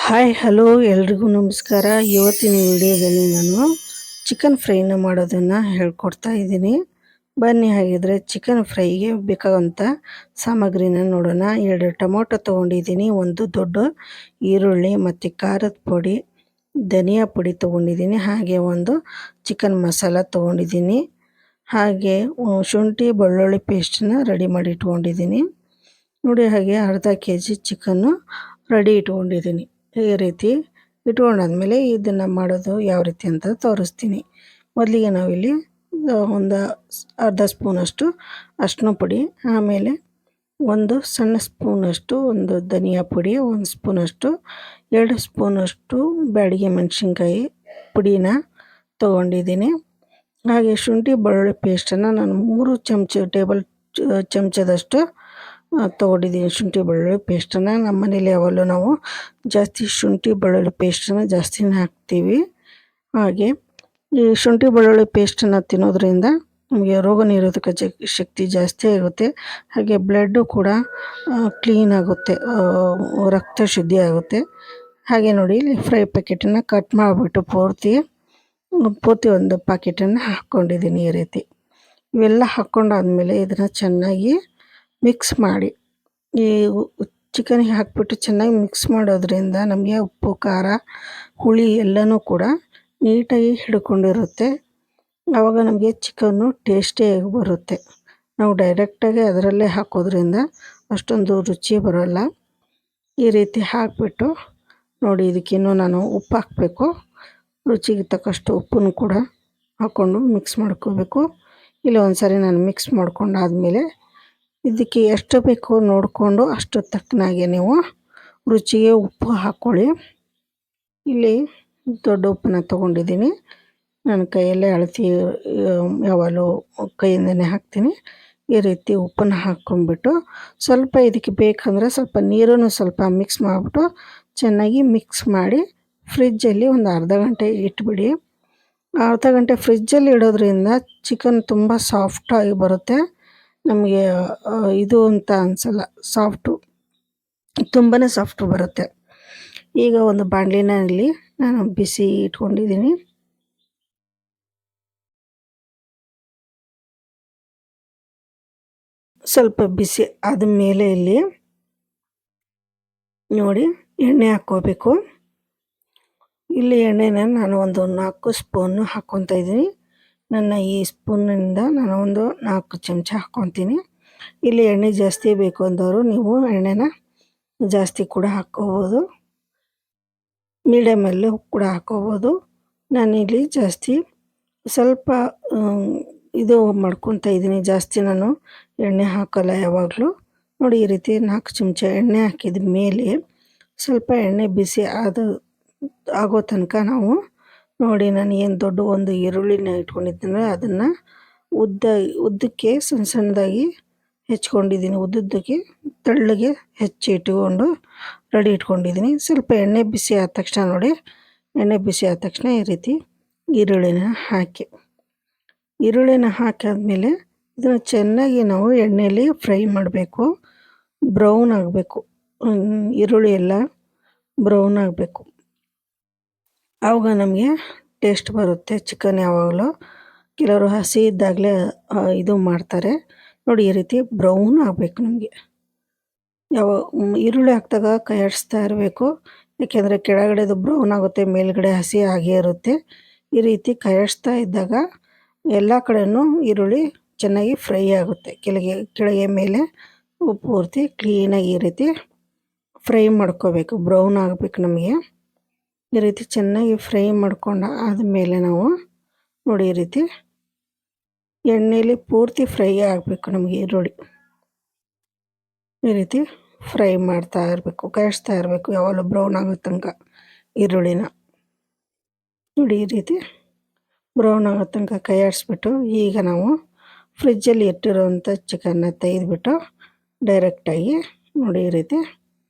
Hi hello ಎಲ್ರಿಗೂ ನಮಸ್ಕಾರ. ಇವತ್ತಿನ ವಿಡಿಯೋದಲ್ಲಿ ನಾನು ಚಿಕನ್ ಫ್ರೈನ ಮಾಡೋದನ್ನು ಹೇಳ್ಕೊಡ್ತಾ ಇದ್ದೀನಿ. ಬನ್ನಿ ಹಾಗಿದ್ರೆ ಚಿಕನ್ ಫ್ರೈಗೆ ಬೇಕಾದಂಥ ಸಾಮಗ್ರಿನ ನೋಡೋಣ. 2 ಟೊಮೊಟೊ ತೊಗೊಂಡಿದ್ದೀನಿ, ಒಂದು ದೊಡ್ಡ ಈರುಳ್ಳಿ ಮತ್ತು ಖಾರದ ಪುಡಿ, ಧನಿಯಾ ಪುಡಿ ತೊಗೊಂಡಿದ್ದೀನಿ, ಹಾಗೆ ಒಂದು ಚಿಕನ್ ಮಸಾಲ ತೊಗೊಂಡಿದ್ದೀನಿ, ಹಾಗೆ ಶುಂಠಿ ಬೆಳ್ಳುಳ್ಳಿ ಪೇಸ್ಟನ್ನ ರೆಡಿ ಮಾಡಿ ಇಟ್ಕೊಂಡಿದ್ದೀನಿ ನೋಡಿ. ಹಾಗೆ ಅರ್ಧ kg ಚಿಕನ್ನು ರೆಡಿ ಇಟ್ಕೊಂಡಿದ್ದೀನಿ. ಈ ರೀತಿ ಇಟ್ಕೊಂಡಾದ್ಮೇಲೆ ಇದನ್ನು ಮಾಡೋದು ಯಾವ ರೀತಿ ಅಂತ ತೋರಿಸ್ತೀನಿ. ಮೊದಲಿಗೆ ನಾವಿಲ್ಲಿ ಒಂದು ಅರ್ಧ ಸ್ಪೂನಷ್ಟು ಅರಿಶಿನ ಪುಡಿ, ಆಮೇಲೆ ಒಂದು ಸಣ್ಣ ಸ್ಪೂನಷ್ಟು ಒಂದು ಧನಿಯಾ ಪುಡಿ, 1 ಸ್ಪೂನಷ್ಟು 2 ಸ್ಪೂನಷ್ಟು ಬ್ಯಾಡಗಿ ಮೆಣಸಿನ್ಕಾಯಿ ಪುಡಿನ ತೊಗೊಂಡಿದ್ದೀನಿ. ಹಾಗೆ ಶುಂಠಿ ಬೆಳ್ಳುಳ್ಳಿ ಪೇಸ್ಟನ್ನು ನಾನು 3 ಟೇಬಲ್ ಚಮಚದಷ್ಟು ತೊಗೊಂಡಿದ್ದೀನಿ. ಶುಂಠಿ ಬೆಳ್ಳುಳ್ಳಿ ಪೇಸ್ಟನ್ನು ನಮ್ಮ ಮನೇಲಿ ಯಾವಾಗಲೂ ನಾವು ಜಾಸ್ತಿ ಶುಂಠಿ ಬೆಳ್ಳುಳ್ಳಿ ಪೇಸ್ಟನ್ನು ಜಾಸ್ತಿನೇ ಹಾಕ್ತೀವಿ. ಹಾಗೆ ಈ ಶುಂಠಿ ಬೆಳ್ಳುಳ್ಳಿ ಪೇಸ್ಟನ್ನು ತಿನ್ನೋದ್ರಿಂದ ನಮಗೆ ರೋಗ ನಿರೋಧಕ ಶಕ್ತಿ ಜಾಸ್ತಿ ಆಗುತ್ತೆ, ಹಾಗೆ ಬ್ಲಡ್ಡು ಕೂಡ ಕ್ಲೀನ್ ಆಗುತ್ತೆ, ರಕ್ತ ಶುದ್ಧಿ ಆಗುತ್ತೆ. ಹಾಗೆ ನೋಡಿ, ಇಲ್ಲಿ ಫ್ರೈ ಪ್ಯಾಕೆಟನ್ನು ಕಟ್ ಮಾಡಿಬಿಟ್ಟು ಪೂರ್ತಿ ಒಂದು ಪ್ಯಾಕೆಟನ್ನು ಹಾಕ್ಕೊಂಡಿದ್ದೀನಿ. ಈ ರೀತಿ ಇವೆಲ್ಲ ಹಾಕ್ಕೊಂಡಾದ್ಮೇಲೆ ಇದನ್ನು ಚೆನ್ನಾಗಿ ಮಿಕ್ಸ್ ಮಾಡಿ, ಈ ಚಿಕನ್ಗೆ ಹಾಕಿಬಿಟ್ಟು ಚೆನ್ನಾಗಿ ಮಿಕ್ಸ್ ಮಾಡೋದ್ರಿಂದ ನಮಗೆ ಉಪ್ಪು ಖಾರ ಹುಳಿ ಎಲ್ಲನೂ ಕೂಡ ನೀಟಾಗಿ ಹಿಡ್ಕೊಂಡಿರುತ್ತೆ. ಆವಾಗ ನಮಗೆ ಚಿಕನ್ನು ಟೇಸ್ಟಿಯಾಗಿ ಬರುತ್ತೆ. ನಾವು ಡೈರೆಕ್ಟಾಗಿ ಅದರಲ್ಲೇ ಹಾಕೋದ್ರಿಂದ ಅಷ್ಟೊಂದು ರುಚಿ ಬರೋಲ್ಲ. ಈ ರೀತಿ ಹಾಕಿಬಿಟ್ಟು ನೋಡಿ, ಇದಕ್ಕಿನ್ನೂ ನಾನು ಉಪ್ಪು ಹಾಕಬೇಕು. ರುಚಿಗೆ ತಕ್ಕಷ್ಟು ಉಪ್ಪನ್ನು ಕೂಡ ಹಾಕ್ಕೊಂಡು ಮಿಕ್ಸ್ ಮಾಡ್ಕೋಬೇಕು. ಇಲ್ಲಿ ಒಂದು ಸಾರಿ ನಾನು ಮಿಕ್ಸ್ ಮಾಡ್ಕೊಂಡಾದ್ಮೇಲೆ ಇದಕ್ಕೆ ಎಷ್ಟು ಬೇಕೋ ನೋಡಿಕೊಂಡು ಅಷ್ಟು ತಕ್ಕನಾಗೆ ನೀವು ರುಚಿಗೆ ಉಪ್ಪು ಹಾಕ್ಕೊಳ್ಳಿ. ಇಲ್ಲಿ ದೊಡ್ಡ ಉಪ್ಪನ್ನ ತೊಗೊಂಡಿದ್ದೀನಿ. ನಾನು ಕೈಯಲ್ಲೇ ಅಳತೆ ಯಾವಾಗಲೂ ಕೈಯಿಂದನೇ ಹಾಕ್ತೀನಿ. ಈ ರೀತಿ ಉಪ್ಪನ್ನು ಹಾಕ್ಕೊಂಡ್ಬಿಟ್ಟು ಸ್ವಲ್ಪ ಇದಕ್ಕೆ ಬೇಕಂದರೆ ಸ್ವಲ್ಪ ನೀರನ್ನು ಸ್ವಲ್ಪ ಮಿಕ್ಸ್ ಮಾಡಿಬಿಟ್ಟು ಚೆನ್ನಾಗಿ ಮಿಕ್ಸ್ ಮಾಡಿ ಫ್ರಿಜ್ಜಲ್ಲಿ ಒಂದು ಅರ್ಧ ಗಂಟೆ ಇಟ್ಬಿಡಿ. ಅರ್ಧ ಗಂಟೆ ಫ್ರಿಜ್ಜಲ್ಲಿ ಇಡೋದ್ರಿಂದ ಚಿಕನ್ ತುಂಬ ಸಾಫ್ಟಾಗಿ ಬರುತ್ತೆ. ನಮಗೆ ಇದು ಅಂತ ಅನಿಸಲ್ಲ, ತುಂಬಾ ಸಾಫ್ಟು ಬರುತ್ತೆ. ಈಗ ಒಂದು ಬಾಣಲಿನಲ್ಲಿ ನಾನು ಬಿಸಿ ಇಟ್ಕೊಂಡಿದ್ದೀನಿ. ಸ್ವಲ್ಪ ಬಿಸಿ ಆದಮೇಲೆ ಇಲ್ಲಿ ನೋಡಿ ಎಣ್ಣೆ ಹಾಕ್ಕೋಬೇಕು. ಇಲ್ಲಿ ಎಣ್ಣೆನ ನಾನು ಒಂದು 4 ಸ್ಪೂನು ಹಾಕ್ಕೊತಾ ಇದ್ದೀನಿ. ನನ್ನ ಈ ಸ್ಪೂನಿಂದ ನಾನು ಒಂದು 4 ಚಮಚ ಹಾಕ್ಕೊತೀನಿ. ಇಲ್ಲಿ ಎಣ್ಣೆ ಜಾಸ್ತಿ ಬೇಕು ಅಂದವರು ನೀವು ಎಣ್ಣೆನ ಜಾಸ್ತಿ ಕೂಡ ಹಾಕ್ಕೋಬೋದು, ಮೀಡಿಯಮಲ್ಲೂ ಕೂಡ ಹಾಕ್ಕೋಬೋದು. ನಾನಿಲ್ಲಿ ಜಾಸ್ತಿ ಸ್ವಲ್ಪ ಇದು ಮಾಡ್ಕೊತಾ ಇದ್ದೀನಿ, ಜಾಸ್ತಿ ನಾನು ಎಣ್ಣೆ ಹಾಕೋಲ್ಲ ಯಾವಾಗಲೂ. ನೋಡಿ, ಈ ರೀತಿ 4 ಚಮಚ ಎಣ್ಣೆ ಹಾಕಿದ ಮೇಲೆ ಸ್ವಲ್ಪ ಎಣ್ಣೆ ಬಿಸಿ ಆಗೋ ತನಕ ನಾವು ನೋಡಿ, ನಾನು ಏನು ದೊಡ್ಡ ಒಂದು ಈರುಳ್ಳಿನ ಇಟ್ಕೊಂಡಿದ್ದೀನಿ, ಅದನ್ನು ಉದ್ದಕ್ಕೆ ಸಣ್ಣದಾಗಿ ಹೆಚ್ಕೊಂಡಿದ್ದೀನಿ. ಉದ್ದಕ್ಕೆ ತೆಳ್ಳಗೆ ಹೆಚ್ಚಿ ಇಟ್ಕೊಂಡು ರೆಡಿ ಇಟ್ಕೊಂಡಿದ್ದೀನಿ. ಸ್ವಲ್ಪ ಎಣ್ಣೆ ಬಿಸಿ ಆದ ತಕ್ಷಣ ನೋಡಿ, ಎಣ್ಣೆ ಬಿಸಿ ಆದ ತಕ್ಷಣ ಈ ರೀತಿ ಈರುಳ್ಳಿನ ಹಾಕಾದ್ಮೇಲೆ ಇದನ್ನು ಚೆನ್ನಾಗಿ ನಾವು ಎಣ್ಣೆಯಲ್ಲಿ ಫ್ರೈ ಮಾಡಬೇಕು. ಬ್ರೌನ್ ಆಗಬೇಕು, ಈರುಳ್ಳಿ ಎಲ್ಲ ಬ್ರೌನ್ ಆಗಬೇಕು. ಆವಾಗ ನಮಗೆ ಟೇಸ್ಟ್ ಬರುತ್ತೆ ಚಿಕನ್. ಯಾವಾಗಲೂ ಕೆಲವರು ಹಸಿ ಇದ್ದಾಗಲೇ ಇದು ಮಾಡ್ತಾರೆ ನೋಡಿ. ಈ ರೀತಿ ಬ್ರೌನ್ ಆಗಬೇಕು ನಮಗೆ. ಈರುಳ್ಳಿ ಹಾಕಿದಾಗ ಕೈ ಆಡಿಸ್ತಾ ಇರಬೇಕು, ಯಾಕೆಂದರೆ ಕೆಳಗಡೆದು ಬ್ರೌನ್ ಆಗುತ್ತೆ, ಮೇಲ್ಗಡೆ ಹಸಿ ಆಗೇ ಇರುತ್ತೆ. ಈ ರೀತಿ ಕೈ ಆಡಿಸ್ತಾ ಇದ್ದಾಗ ಎಲ್ಲ ಕಡೆಯೂ ಈರುಳ್ಳಿ ಚೆನ್ನಾಗಿ ಫ್ರೈ ಆಗುತ್ತೆ. ಕೆಳಗೆ ಮೇಲೆ ಪೂರ್ತಿ ಕ್ಲೀನಾಗಿ ಈ ರೀತಿ ಫ್ರೈ ಮಾಡ್ಕೋಬೇಕು. ಬ್ರೌನ್ ಆಗಬೇಕು ನಮಗೆ. ಈ ರೀತಿ ಚೆನ್ನಾಗಿ ಫ್ರೈ ಮಾಡ್ಕೊಂಡು ಆದಮೇಲೆ ನಾವು ನೋಡಿ, ಈ ರೀತಿ ಎಣ್ಣೆಯಲ್ಲಿ ಪೂರ್ತಿ ಫ್ರೈ ಆಗಬೇಕು ನಮಗೆ ಈರುಳ್ಳಿ. ಈ ರೀತಿ ಫ್ರೈ ಮಾಡ್ತಾ ಇರಬೇಕು, ಕಾಯಿಸ್ತಾ ಇರಬೇಕು, ಯಾವಾಗಲೂ ಬ್ರೌನ್ ಆಗೋ ತನಕ ಈರುಳ್ಳಿನ. ನೋಡಿ, ಈ ರೀತಿ ಬ್ರೌನ್ ಆಗೋ ತನಕ ಕೈ ಆಡಿಸ್ಬಿಟ್ಟು ಈಗ ನಾವು ಫ್ರಿಜ್ಜಲ್ಲಿ ಇಟ್ಟಿರೋವಂಥ ಚಿಕನ್ನ ತೆಗೆದುಬಿಟ್ಟು ಡೈರೆಕ್ಟಾಗಿ ನೋಡಿ, ಈ ರೀತಿ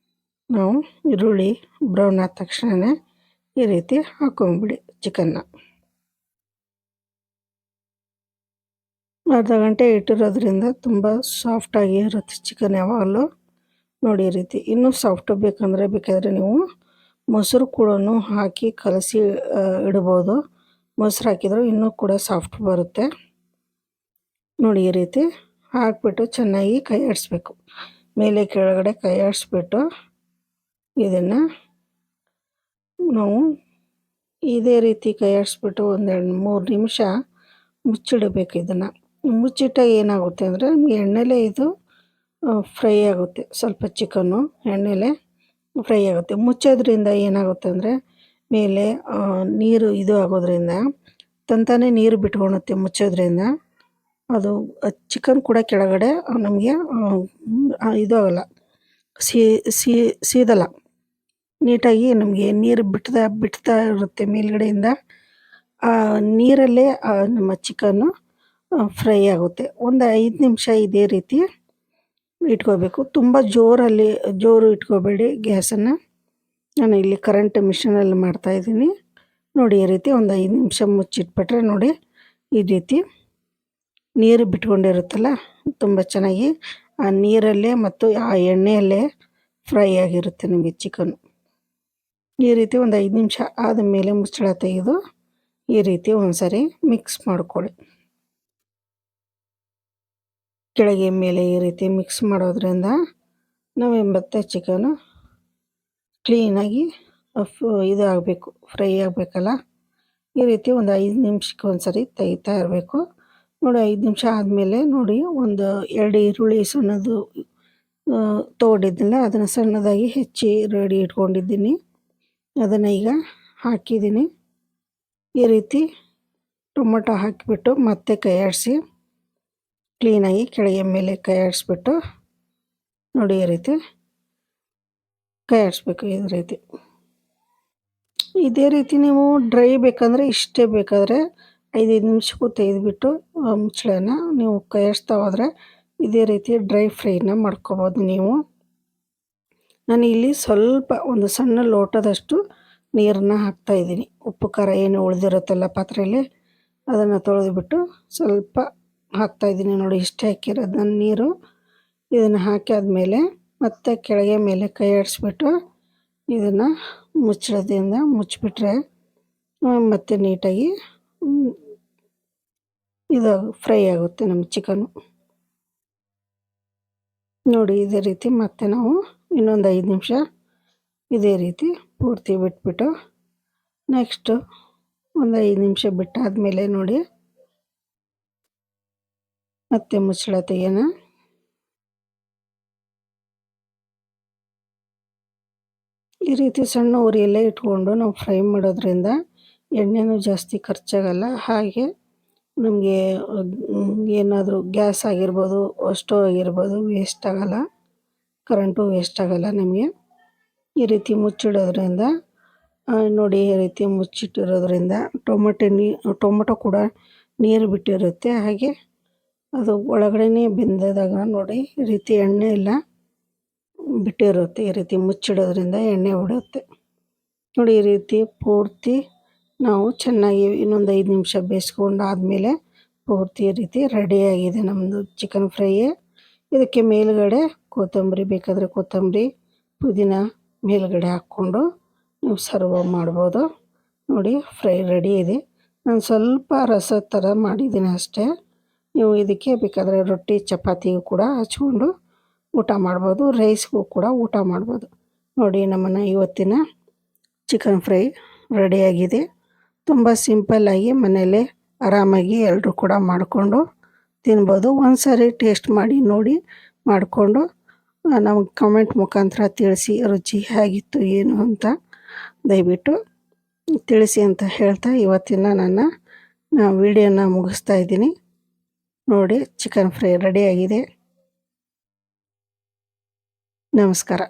ನಾವು ಈರುಳ್ಳಿ ಬ್ರೌನ್ ಆದ ತಕ್ಷಣ ಈ ರೀತಿ ಹಾಕೊಂಡ್ಬಿಡಿ ಚಿಕನ್ನ. ಅರ್ಧ ಗಂಟೆ ಇಟ್ಟಿರೋದ್ರಿಂದ ತುಂಬ ಸಾಫ್ಟಾಗಿ ಇರುತ್ತೆ ಚಿಕನ್ ಯಾವಾಗಲೂ. ನೋಡಿ, ಈ ರೀತಿ ಇನ್ನೂ ಸಾಫ್ಟ್ ಬೇಕಾದರೆ ನೀವು ಮೊಸರು ಕೂಡ ಹಾಕಿ ಕಲಸಿ ಇಡ್ಬೋದು. ಮೊಸರು ಹಾಕಿದರೂ ಇನ್ನೂ ಕೂಡ ಸಾಫ್ಟ್ ಬರುತ್ತೆ. ನೋಡಿ ಈ ರೀತಿ ಹಾಕ್ಬಿಟ್ಟು ಚೆನ್ನಾಗಿ ಕೈ ಆಡಿಸ್ಬೇಕು. ಮೇಲೆ ಕೆಳಗಡೆ ಕೈ ಆಡಿಸ್ಬಿಟ್ಟು ಇದನ್ನು ನಾವು ಇದೇ ರೀತಿ ಕೈ ಆಡಿಸ್ಬಿಟ್ಟು 1-2-3 ನಿಮಿಷ ಮುಚ್ಚಿಡಬೇಕು. ಇದನ್ನು ಮುಚ್ಚಿಟ್ಟಾಗ ಏನಾಗುತ್ತೆ ಅಂದರೆ ನಮಗೆ ಎಣ್ಣೆಲೇ ಇದು ಫ್ರೈ ಆಗುತ್ತೆ. ಸ್ವಲ್ಪ ಚಿಕನ್ನು ಎಣ್ಣೆಲೇ ಫ್ರೈ ಆಗುತ್ತೆ. ಮುಚ್ಚೋದ್ರಿಂದ ಏನಾಗುತ್ತೆ ಅಂದರೆ ಮೇಲೆ ನೀರು ಇದು ಆಗೋದ್ರಿಂದ ತಂತಾನೇ ನೀರು ಬಿಟ್ಕೊಳುತ್ತೆ. ಮುಚ್ಚೋದ್ರಿಂದ ಅದು ಚಿಕನ್ ಕೂಡ ಕೆಳಗಡೆ ನಮಗೆ ಇದು ಆಗಲ್ಲ, ಸೀದಲ್ಲ. ನೀಟಾಗಿ ನಮಗೆ ನೀರು ಬಿಡ್ತಾ ಇರುತ್ತೆ ಮೇಲ್ಗಡೆಯಿಂದ. ಆ ನೀರಲ್ಲೇ ನಮ್ಮ ಚಿಕನ್ನು ಫ್ರೈ ಆಗುತ್ತೆ. ಒಂದು 5 ನಿಮಿಷ ಇದೇ ರೀತಿ ಇಟ್ಕೋಬೇಕು. ತುಂಬ ಜೋರು ಇಟ್ಕೋಬೇಡಿ ಗ್ಯಾಸನ್ನು. ನಾನು ಇಲ್ಲಿ ಕರೆಂಟ್ ಮಿಷನಲ್ಲಿ ಮಾಡ್ತಾಯಿದ್ದೀನಿ. ನೋಡಿ ಈ ರೀತಿ ಒಂದು 5 ನಿಮಿಷ ಮುಚ್ಚಿಟ್ಬಿಟ್ರೆ ನೋಡಿ ಈ ರೀತಿ ನೀರು ಬಿಟ್ಕೊಂಡಿರುತ್ತಲ್ಲ, ತುಂಬ ಚೆನ್ನಾಗಿ ಆ ನೀರಲ್ಲೇ ಮತ್ತು ಆ ಎಣ್ಣೆಯಲ್ಲೇ ಫ್ರೈ ಆಗಿರುತ್ತೆ ನಿಮಗೆ ಚಿಕನ್ನು. ಈ ರೀತಿ ಒಂದು 5 ನಿಮಿಷ ಆದಮೇಲೆ ಮುಚ್ಚಳ ತೆಗೆದು ಈ ರೀತಿ ಒಂದು ಸಾರಿ ಮಿಕ್ಸ್ ಮಾಡ್ಕೊಳ್ಳಿ. ಕೆಳಗೆ ಮೇಲೆ ಈ ರೀತಿ ಮಿಕ್ಸ್ ಮಾಡೋದ್ರಿಂದ ನಾವು ಮತ್ತೆ ಚಿಕನು ಕ್ಲೀನಾಗಿ ಇದು ಆಗಬೇಕು, ಫ್ರೈ ಆಗಬೇಕಲ್ಲ. ಈ ರೀತಿ ಒಂದು 5 ನಿಮಿಷಕ್ಕೆ ಒಂದು ಸರಿ ತೆಗಿತಾ ಇರಬೇಕು. ನೋಡಿ 5 ನಿಮಿಷ ಆದಮೇಲೆ ನೋಡಿ ಒಂದು 2 ಈರುಳ್ಳಿ ಸಣ್ಣದು ತೊಗೊಂಡಿದ್ದಿಲ್ಲ, ಅದನ್ನು ಸಣ್ಣದಾಗಿ ಹೆಚ್ಚಿ ರೆಡಿ ಇಟ್ಕೊಂಡಿದ್ದೀನಿ. ಅದನ್ನು ಈಗ ಹಾಕಿದ್ದೀನಿ. ಈ ರೀತಿ ಟೊಮೊಟೊ ಹಾಕಿಬಿಟ್ಟು ಮತ್ತೆ ಕೈ ಆಡಿಸಿ ಕ್ಲೀನಾಗಿ ಕೆಳಗೆ ಮೇಲೆ ಕೈ ಆಡಿಸ್ಬಿಟ್ಟು ನೋಡಿ ಈ ರೀತಿ ಕೈ ಆಡಿಸ್ಬೇಕು. ಇದೇ ರೀತಿ ನೀವು ಡ್ರೈ ಬೇಕಂದರೆ ಇಷ್ಟೇ ಬೇಕಾದರೆ 5 ನಿಮಿಷಕ್ಕೂ ತೆಗೆದುಬಿಟ್ಟು ಮುಚ್ಚಳನ ನೀವು ಕೈ ಆಡಿಸ್ತಾ ಹೋದರೆ ಇದೇ ರೀತಿ ಡ್ರೈ ಫ್ರೈನ ಮಾಡ್ಕೋಬೋದು ನೀವು. ನಾನು ಇಲ್ಲಿ ಸ್ವಲ್ಪ ಒಂದು ಸಣ್ಣ ಲೋಟದಷ್ಟು ನೀರನ್ನು ಹಾಕ್ತಾಯಿದ್ದೀನಿ. ಉಪ್ಪು ಖಾರ ಏನು ಉಳಿದಿರುತ್ತಲ್ಲ ಪಾತ್ರೆಯಲ್ಲಿ ಅದನ್ನು ತೊಳೆದುಬಿಟ್ಟು ಸ್ವಲ್ಪ ಹಾಕ್ತಾಯಿದ್ದೀನಿ. ನೋಡಿ ಇಷ್ಟೇ ಹಾಕಿರೋದು ನಾನು ನೀರು. ಇದನ್ನು ಹಾಕಿ ಆದಮೇಲೆ ಮತ್ತೆ ಕೆಳಗೆ ಮೇಲೆ ಕೈ ಆಡಿಸ್ಬಿಟ್ಟು ಇದನ್ನು ಮುಚ್ಚಳದಿಂದ ಮುಚ್ಚಿಬಿಟ್ರೆ ಮತ್ತೆ ನೀಟಾಗಿ ಇದು ಫ್ರೈ ಆಗುತ್ತೆ ನಮ್ಮ ಚಿಕನ್ನು. ನೋಡಿ ಇದೇ ರೀತಿ ಮತ್ತೆ ನಾವು ಇನ್ನೊಂದು 5 ನಿಮಿಷ ಇದೇ ರೀತಿ ಪೂರ್ತಿ ಬಿಟ್ಬಿಟ್ಟು ನೆಕ್ಸ್ಟು ಒಂದು 5 ನಿಮಿಷ ಬಿಟ್ಟಾದಮೇಲೆ ನೋಡಿ ಮತ್ತೆ ಮುಚ್ಚಳ ತೆಗೆಯೋಣ. ಈ ರೀತಿ ಸಣ್ಣ ಉರಿಯಲ್ಲೇ ಇಟ್ಕೊಂಡು ನಾವು ಫ್ರೈ ಮಾಡೋದ್ರಿಂದ ಎಣ್ಣೆನೂ ಜಾಸ್ತಿ ಖರ್ಚಾಗಲ್ಲ. ಹಾಗೆ ನಮಗೆ ಏನಾದರೂ ಗ್ಯಾಸ್ ಆಗಿರ್ಬೋದು, ಸ್ಟವ್ ಆಗಿರ್ಬೋದು ವೇಸ್ಟ್ ಆಗಲ್ಲ, ಕರೆಂಟು ವೇಸ್ಟ್ ಆಗಲ್ಲ ನಮಗೆ. ಈ ರೀತಿ ಮುಚ್ಚಿಡೋದ್ರಿಂದ ನೋಡಿ ಈ ರೀತಿ ಮುಚ್ಚಿಟ್ಟಿರೋದ್ರಿಂದ ಟೊಮೊಟೊ ಕೂಡ ನೀರು ಬಿಟ್ಟಿರುತ್ತೆ. ಹಾಗೆ ಅದು ಒಳಗಡೆನೇ ಬೆಂದಾಗ ನೋಡಿ ಈ ರೀತಿ ಎಣ್ಣೆ ಎಲ್ಲ ಬಿಟ್ಟಿರುತ್ತೆ. ಈ ರೀತಿ ಮುಚ್ಚಿಡೋದ್ರಿಂದ ಎಣ್ಣೆ ಬಿಡುತ್ತೆ. ನೋಡಿ ಈ ರೀತಿ ಪೂರ್ತಿ ನಾವು ಚೆನ್ನಾಗಿ ಇನ್ನೊಂದು 5 ನಿಮಿಷ ಬೇಯಿಸ್ಕೊಂಡಾದಮೇಲೆ ಪೂರ್ತಿ ಈ ರೀತಿ ರೆಡಿಯಾಗಿದೆ ನಮ್ಮದು ಚಿಕನ್ ಫ್ರೈ. ಇದಕ್ಕೆ ಮೇಲುಗಡೆ ಕೊತ್ತಂಬರಿ ಬೇಕಾದರೆ ಕೊತ್ತಂಬರಿ, ಪುದೀನ ಮೇಲುಗಡೆ ಹಾಕ್ಕೊಂಡು ನೀವು ಸರ್ವ್ ಮಾಡ್ಬೋದು. ನೋಡಿ ಫ್ರೈ ರೆಡಿ ಇದೆ. ನಾನು ಸ್ವಲ್ಪ ರಸ ಥರ ಮಾಡಿದ್ದೀನಿ ಅಷ್ಟೇ. ನೀವು ಇದಕ್ಕೆ ಬೇಕಾದರೆ ರೊಟ್ಟಿ ಚಪಾತಿಗೂ ಕೂಡ ಹಚ್ಕೊಂಡು ಊಟ ಮಾಡ್ಬೋದು, ರೈಸ್ಗೂ ಕೂಡ ಊಟ ಮಾಡ್ಬೋದು. ನೋಡಿ ನಮ್ಮನ್ನು ಇವತ್ತಿನ ಚಿಕನ್ ಫ್ರೈ ರೆಡಿಯಾಗಿದೆ. ತುಂಬ ಸಿಂಪಲ್ಲಾಗಿ ಮನೆಯಲ್ಲೇ ಆರಾಮಾಗಿ ಎಲ್ಲರೂ ಕೂಡ ಮಾಡಿಕೊಂಡು ತಿನ್ಬೋದು. ಒಂದು ಸಾರಿ ಟೇಸ್ಟ್ ಮಾಡಿ ನೋಡಿ ಮಾಡಿಕೊಂಡು ನಮಗೆ ಕಮೆಂಟ್ ಮುಖಾಂತರ ತಿಳಿಸಿ ರುಚಿ ಹೇಗಿತ್ತು ಏನು ಅಂತ ದಯವಿಟ್ಟು ತಿಳಿಸಿ ಅಂತ ಹೇಳ್ತಾ ಇವತ್ತಿನ ನನ್ನ ವಿಡಿಯೋನ ಮುಗಿಸ್ತಾ ಇದ್ದೀನಿ. ನೋಡಿ ಚಿಕನ್ ಫ್ರೈ ರೆಡಿಯಾಗಿದೆ. ನಮಸ್ಕಾರ.